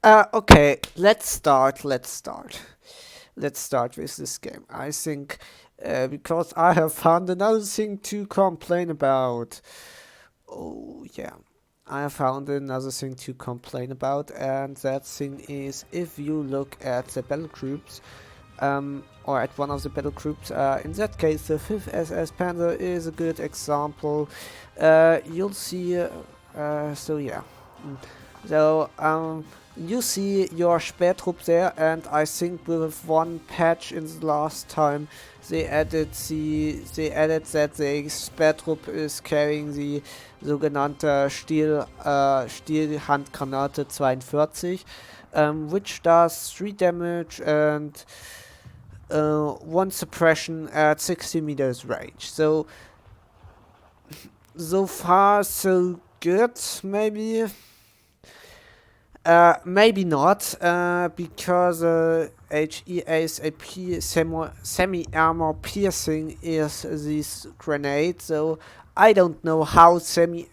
Okay, let's start with this game. I think because I have found another thing to complain about. Oh yeah, I have found another thing to complain about, and that thing is if you look at the battle groups, or at one of the battle groups. In that case, the 5th SS Panzer is a good example. You'll see. So yeah. Mm. So you see your Spätrupp there, and I think with one patch in the last time, they added that the Spätrupp is carrying the sogenannte Stielhandgranate 42, which does 3 damage and one suppression at 60 meters range. So far so good, maybe. Maybe not, because HEASAP semi-armor piercing is this grenade, so I don't know how SAP,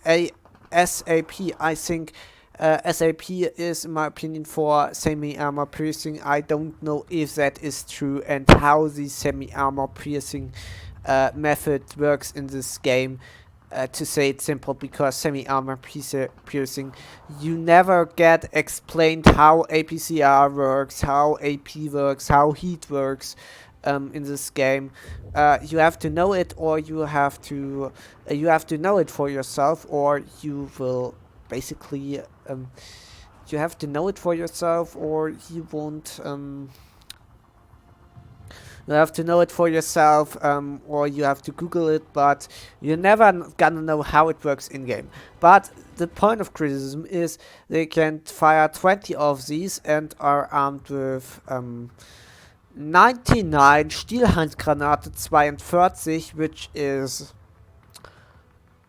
I think SAP is, in my opinion, for semi-armor piercing. I don't know if that is true and how the semi-armor piercing method works in this game. To say it simple, because semi-armor piercing, you never get explained how APCR works, how AP works, how heat works in this game. You have to know it, or you have to know it for yourself, or you will basically you have to know it for yourself, or you won't. You have to know it for yourself, or you have to Google it, but you're never gonna know how it works in game. But the point of criticism is they can fire 20 of these and are armed with 99 Stielhandgranate 42, which is,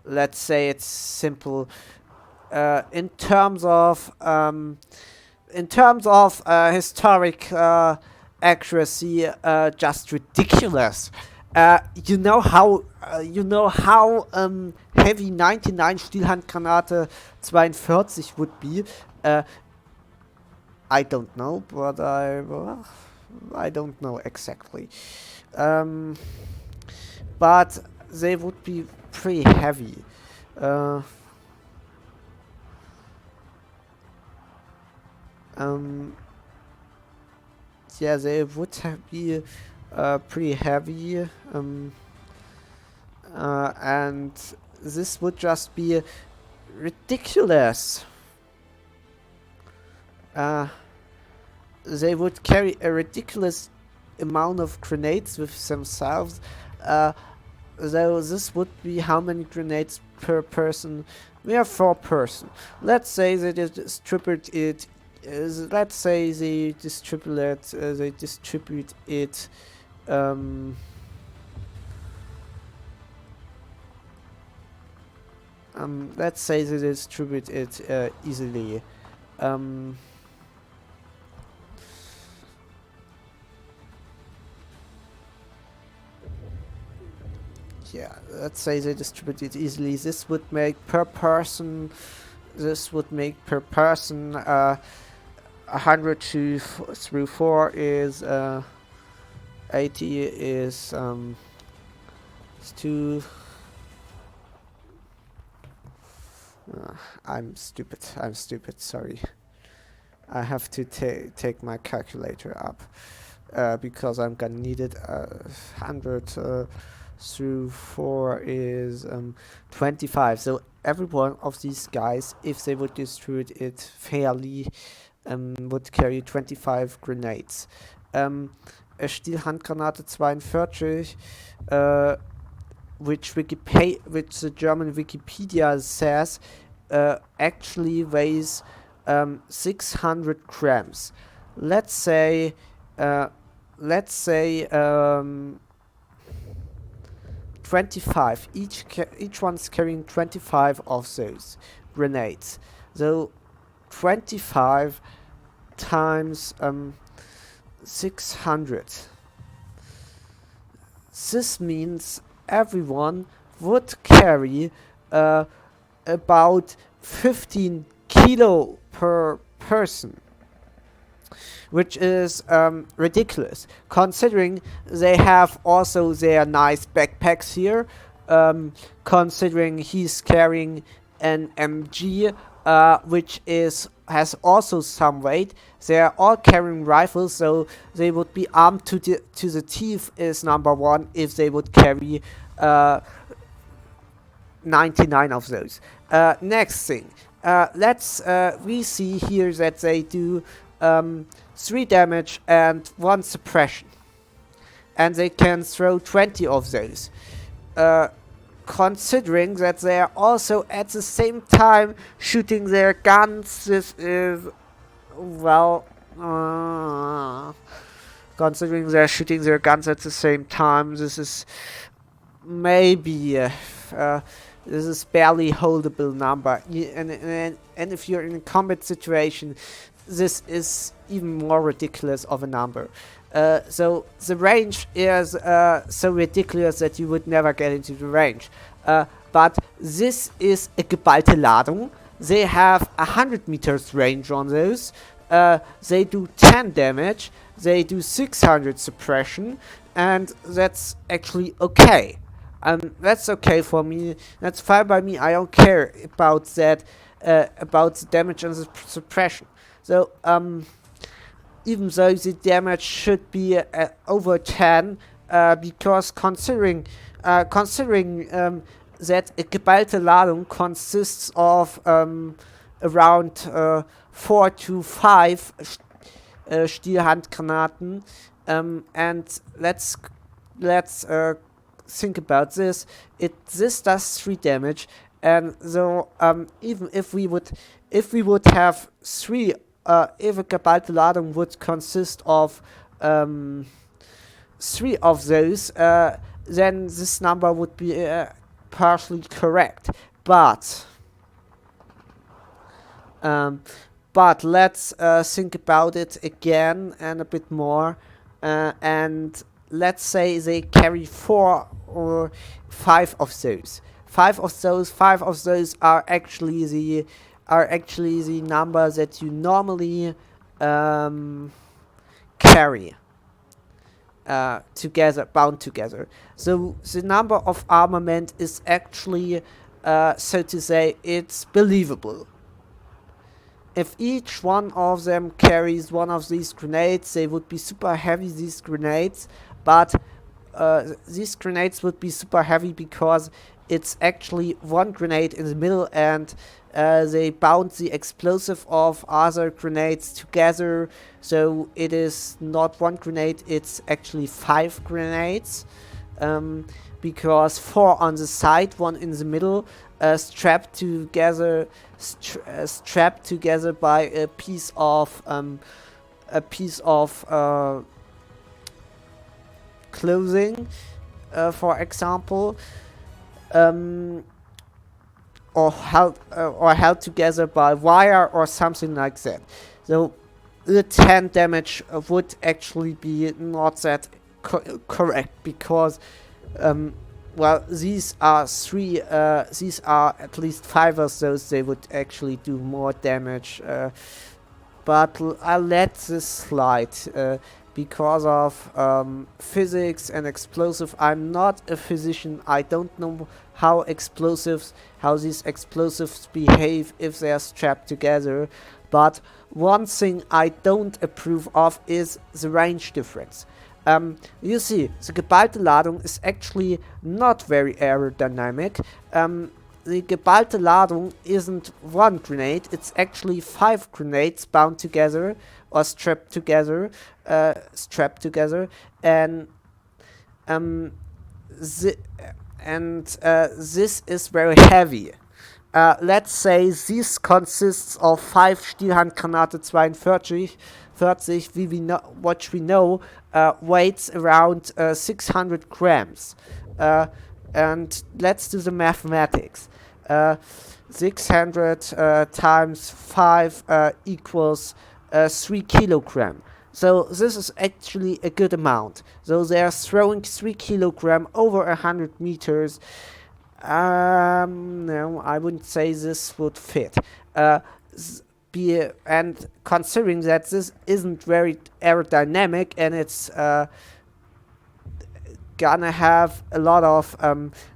let's say it's simple, in terms of historic accuracy, just ridiculous. You know how heavy 99 Stielhandgranate 42 would be. I don't know, but I don't know exactly. Um, but they would be pretty heavy. Uh, um, yeah, they would be pretty heavy, and this would just be ridiculous. Uh, they would carry a ridiculous amount of grenades with themselves. So this would be how many grenades per person? We are 4 person. Let's say they distribute it. Let's say they distribute it. Um, let's say they distribute it easily. Um, yeah, let's say they distribute it easily. This would make per person. 100 through 4 is 80 is it's 2. I'm stupid, sorry. I have to take my calculator up, because I'm gonna need it. 100 through 4 is 25. So every one of these guys, if they would distribute it fairly, would carry 25 grenades. A Stielhandgranate 42, which the German Wikipedia says actually weighs 600 grams. Let's say uh, let's say 25. Each one's carrying 25 of those grenades. So 25 times 600. This means everyone would carry about 15 kilo per person. which is ridiculous, considering they have also their nice backpacks here, considering he's carrying an MG, which has also some weight. They are all carrying rifles, so they would be armed to the teeth is number one if they would carry 99 of those. Next thing, we see here that they do 3 damage and 1 suppression, and they can throw 20 of those. Considering that they are also at the same time shooting their guns, this is, well, considering they're shooting their guns at the same time, this is maybe this is barely holdable number. And if you're in a combat situation, this is even more ridiculous of a number. So the range is so ridiculous that you would never get into the range. But this is a geballte Ladung. They have 100 meters range on those. They do 10 damage. They do 600 suppression, and that's actually okay. That's okay for me. That's fine by me. I don't care about that, about the damage and the suppression. So, even though the damage should be over 10, because considering that a geballte Ladung consists of around 4 to 5 Stielhandgranaten, and let's think about this. This does 3 damage, and so even if we would have 3, if a geballte Ladung would consist of 3 of those, then this number would be partially correct. But let's think about it again and a bit more, and let's say they carry 4 or 5 of those. 5 of those are actually the number that you normally carry together, bound together. So the number of armament is actually, so to say, it's believable. If each one of them carries one of these grenades, they would be super heavy, these grenades, but these grenades would be super heavy because it's actually one grenade in the middle, and they bound the explosive of other grenades together, so it is not one grenade, it's actually 5 grenades, because 4 on the side, 1 in the middle, strapped together by a piece of clothing, for example, or held together by wire or something like that. So the 10 damage would actually be not that correct, because well, these are at least 5 of those. They would actually do more damage, but I'll let this slide because of physics and explosive. I'm not a physician. I don't know how these explosives behave if they are strapped together. But one thing I don't approve of is the range difference. You see, the geballte Ladung is actually not very aerodynamic. The geballte Ladung isn't 1 grenade, it's actually 5 grenades bound together or strapped together, and this is very heavy. Let's say this consists of 5 Stielhandgranate 42, what we know weighs around 600 grams. And let's do the mathematics. 600 times 5 equals 3 kilogram. So this is actually a good amount. So they are throwing 3 kilogram over 100 meters. No, I wouldn't say this would fit. and considering that this isn't very aerodynamic and it's gonna have a lot of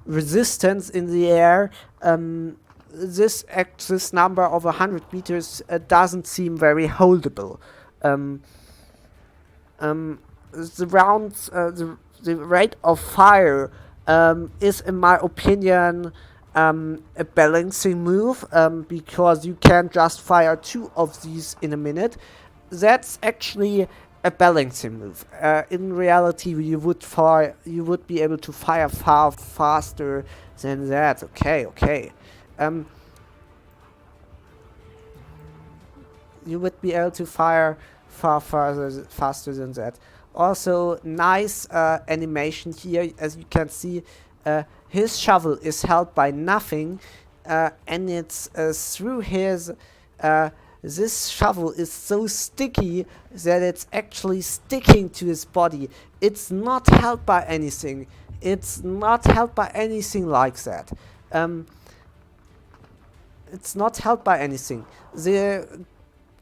resistance in the air, this number of 100 meters doesn't seem very holdable. Um, the rounds, the rate of fire is, in my opinion, a balancing move, because you can't just fire two of these in a minute. That's actually a balancing move. In reality, you would be able to fire far faster than that. Okay, okay. Um, you would be able to fire far farther faster than that. Also, nice animation here. As you can see, his shovel is held by nothing, and it's through his. This shovel is so sticky that it's actually sticking to his body. It's not held by anything. It's not held by anything like that. Um, it's not held by anything. The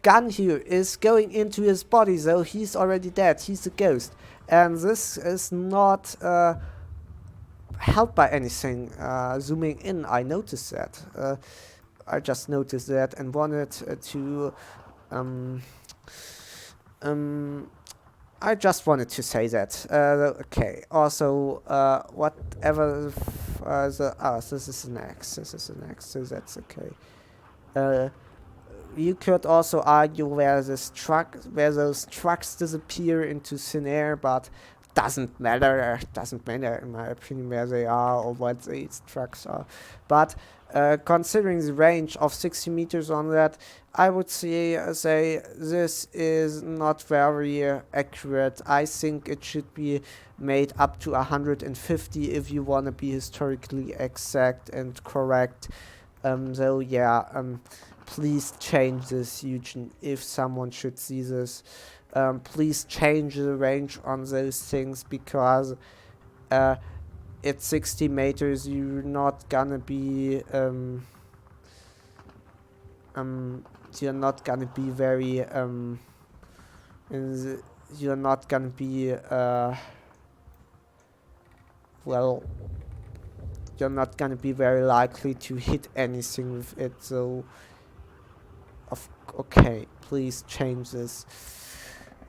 gun here is going into his body, so he's already dead. He's a ghost. And this is not helped by anything. Zooming in, I noticed that. I just noticed that and wanted to. Um, um, I just wanted to say that. Okay. Also, whatever. This is an X. This is an X, so that's okay. You could also argue where those trucks disappear into thin air, but doesn't matter. Doesn't matter in my opinion where they are or what these trucks are. But considering the range of 60 meters on that, I would say this is not very accurate. I think it should be made up to 150 if you want to be historically exact and correct. So yeah, please change this, Eugen, if someone should see this. Please change the range on those things, because at 60 meters you're not gonna be you're not gonna be very you're not gonna be well, you're not gonna be very likely to hit anything with it. So okay, please change this.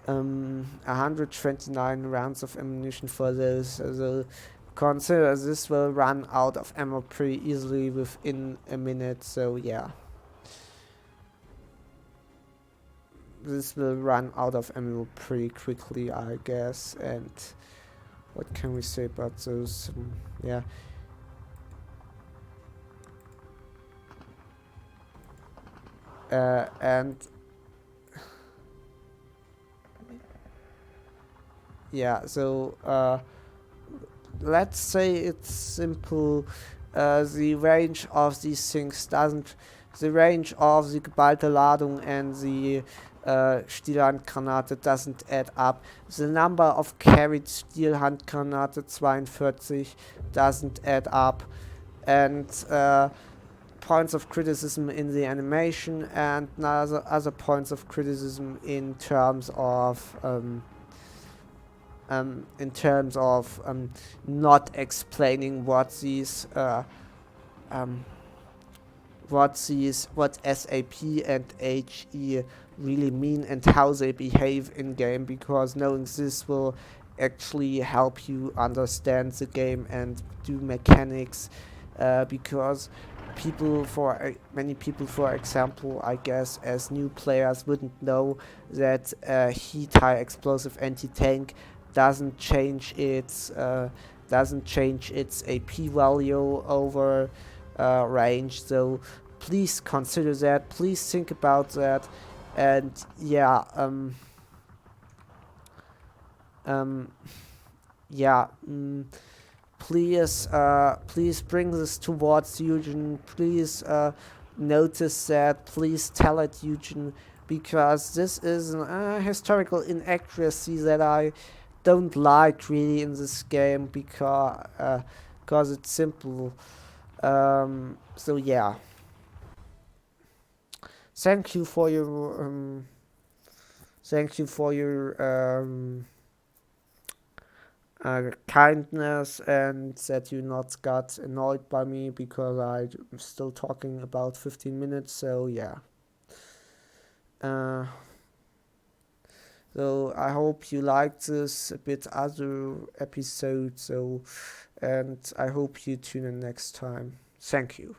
129 rounds of ammunition for those. So consider this will run out of ammo pretty easily within a minute. So yeah, this will run out of ammo pretty quickly, I guess. And what can we say about those? Yeah. And yeah, so let's say it's simple. The range of these things doesn't. The range of the geballte Ladung and the Stielhandgranate doesn't add up. The number of carried Stielhandgranate 42 doesn't add up, and points of criticism in the animation and other points of criticism in terms of not explaining what SAP and HE really mean and how they behave in game, because knowing this will actually help you understand the game and do mechanics, because many people, for example, I guess as new players, wouldn't know that heat high explosive anti-tank doesn't change its AP value over range. So please consider that. Please think about that. And yeah, yeah. Please bring this towards Eugen. Please notice that. Please tell it, Eugen, because this is an historical inaccuracy that I don't like really in this game, because it's simple. So yeah. Thank you for your thank you for your kindness, and that you not got annoyed by me because I'm still talking about 15 minutes. So yeah. Uh, so I hope you liked this a bit other episode. So, and I hope you tune in next time. Thank you.